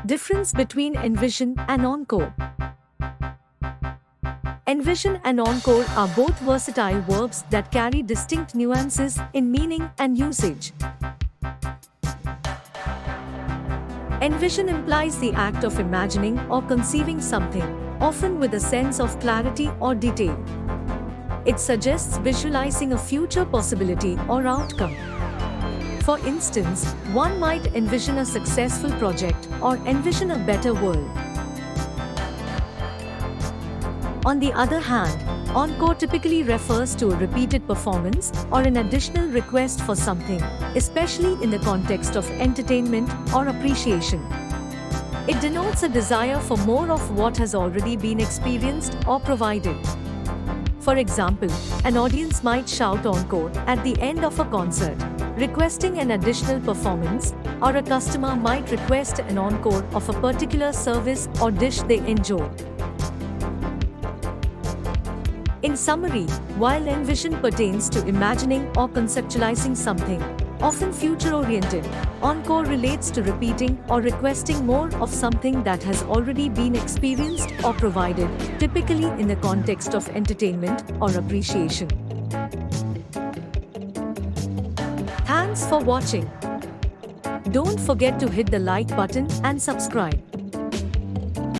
Difference between envision and encore. Envision and encore are both versatile verbs that carry distinct nuances in meaning and usage. Envision implies the act of imagining or conceiving something, often with a sense of clarity or detail. It suggests visualizing a future possibility or outcome. For instance, one might envision a successful project or envision a better world. On the other hand, encore typically refers to a repeated performance or an additional request for something, especially in the context of entertainment or appreciation. It denotes a desire for more of what has already been experienced or provided. For example, an audience might shout encore at the end of a concert, requesting an additional performance, or a customer might request an encore of a particular service or dish they enjoyed. In summary, while envision pertains to imagining or conceptualizing something, often future-oriented, encore relates to repeating or requesting more of something that has already been experienced or provided, typically in the context of entertainment or appreciation. Thanks for watching. Don't forget to hit the like button and subscribe.